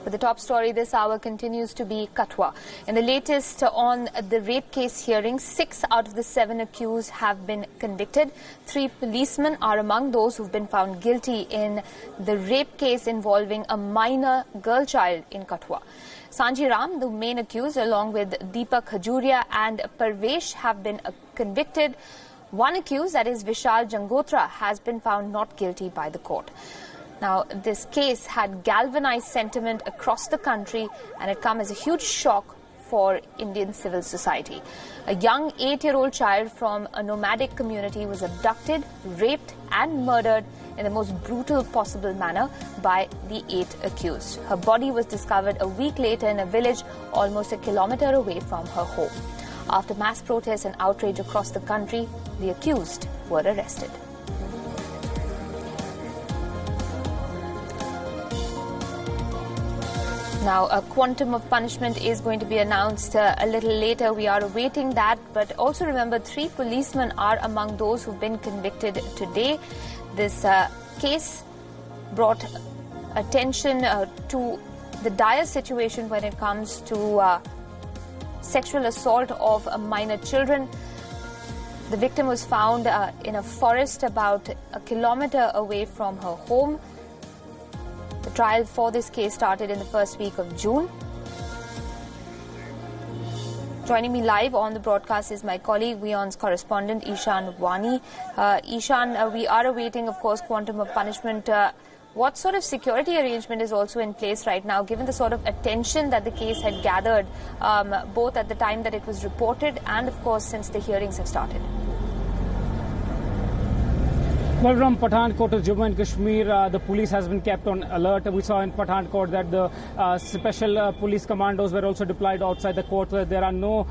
But the top story this hour continues to be Kathua. In the latest on the rape case hearing, 6 out of the 7 accused have been convicted. 3 policemen are among those who've been found guilty in the rape case involving a minor girl child in Kathua. Sanjhi Ram, the main accused, along with Deepak, Khajuria and Parvesh have been convicted. One accused, that is Vishal, has been found not guilty by the court. Now, this case had galvanized sentiment across the country, and it come as a huge shock for Indian civil society. A young 8-year-old child from a nomadic community was abducted, raped and murdered in the most brutal possible manner by the 8 accused. Her body was discovered a week later in a village almost a kilometer away from her home. After mass protests and outrage across the country, the accused were arrested. Now, a quantum of punishment is going to be announced a little later. We are awaiting that. But also remember, 3 policemen are among those who've been convicted today. This case brought attention to the dire situation when it comes to sexual assault of minor children. The victim was found in a forest about a kilometer away from her home. The trial for this case started in the first week of June. Joining me live on the broadcast is my colleague, WION's correspondent, Ishan Wani. Ishan, we are awaiting, of course, quantum of punishment. What sort of security arrangement is also in place right now, given the sort of attention that the case had gathered, both at the time that it was reported and, of course, since the hearings have started? Well, from Pathankot to Jammu and Kashmir, the police has been kept on alert. We saw in Pathankot that the special police commandos were also deployed outside the court. There are no,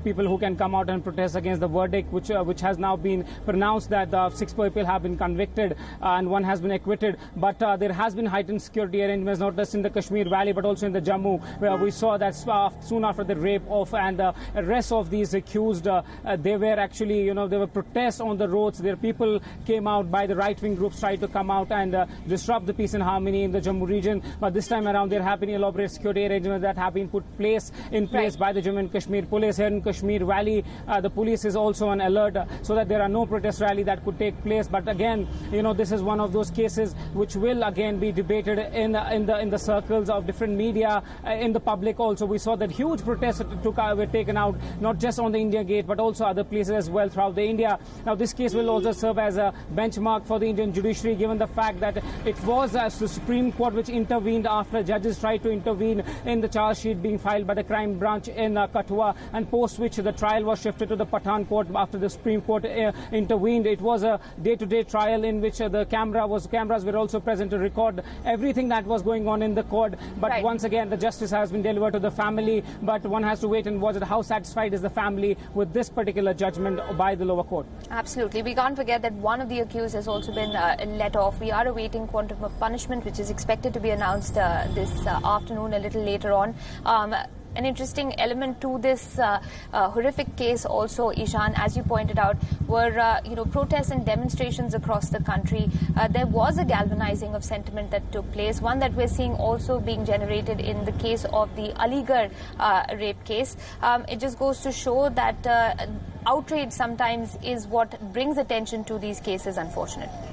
people who can come out and protest against the verdict, which has now been pronounced that 6 people have been convicted and 1 has been acquitted. But there has been heightened security arrangements, not just in the Kashmir Valley, but also in the Jammu, where we saw that soon after the rape of and the arrest of these accused, they were actually, there were protests on the roads. There people came out by the right-wing groups, tried to come out and disrupt the peace and harmony in the Jammu region. But this time around, there have been elaborate security arrangements that have been put in place by the Jammu and Kashmir police. Here in Kashmir Valley, the police is also on alert so that there are no protest rally that could take place. But again, this is one of those cases which will again be debated in the circles of different media, in the public also. We saw that huge protests were taken out, not just on the India Gate, but also other places as well throughout the India. Now, this case will also serve as a benchmark for the Indian judiciary, given the fact that it was the Supreme Court which intervened after judges tried to intervene in the charge sheet being filed by the crime branch in Kathua, and post which the trial was shifted to the Pathankot after the Supreme Court intervened. It was a day-to-day trial in which the cameras were also present to record everything that was going on in the court. But once again, the justice has been delivered to the family. But one has to wait and watch how satisfied is the family with this particular judgment by the lower court. Absolutely. We can't forget that one of the accused has also been let off. We are awaiting quantum of punishment, which is expected to be announced this afternoon, a little later on. An interesting element to this horrific case also, Ishan, as you pointed out, were protests and demonstrations across the country. There was a galvanizing of sentiment that took place, one that we're seeing also being generated in the case of the Aligarh rape case. It just goes to show that outrage sometimes is what brings attention to these cases, unfortunately.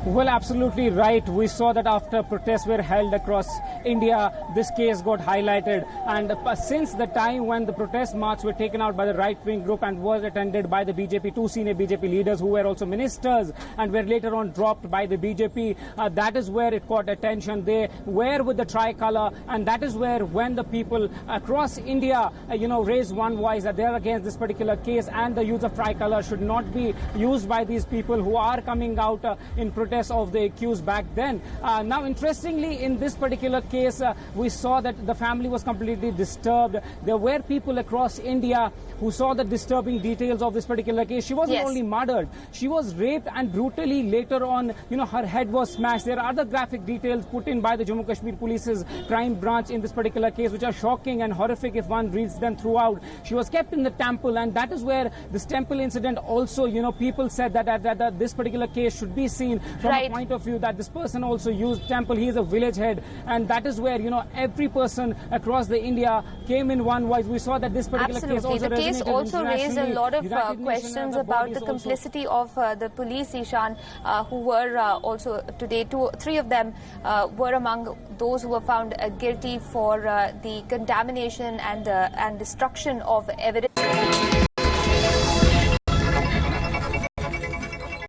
Well, absolutely right. We saw that after protests were held across India, this case got highlighted. And since the time when the protest march were taken out by the right-wing group and was attended by the BJP, 2 senior BJP leaders who were also ministers and were later on dropped by the BJP, that is where it caught attention. They were with the tricolour, and that is where when the people across India, raised one voice that they are against this particular case and the use of tricolour should not be used by these people who are coming out in protest of the accused back then. Now, interestingly, in this particular case, we saw that the family was completely disturbed. There were people across India who saw the disturbing details of this particular case. She wasn't only murdered, she was raped and brutally later on, her head was smashed. There are other graphic details put in by the Jammu and Kashmir Police's crime branch in this particular case, which are shocking and horrific if one reads them throughout. She was kept in the temple, and that is where this temple incident also, people said that this particular case should be seen from a point of view that this person also used temple. He is a village head, and that is where, every person across the India came in one voice. We saw that this particular case also the case also raised a lot of questions about the complicity of the police, Ishan, who were also today, three of them were among those who were found guilty for the contamination and destruction of evidence.